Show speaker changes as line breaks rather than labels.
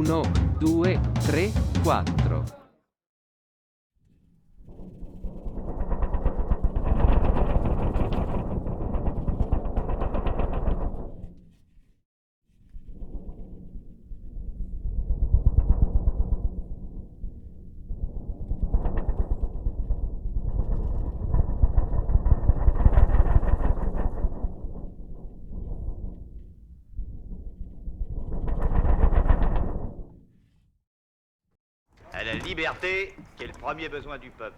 1, 2, 3, 4.
À la liberté, qui est le premier besoin du peuple.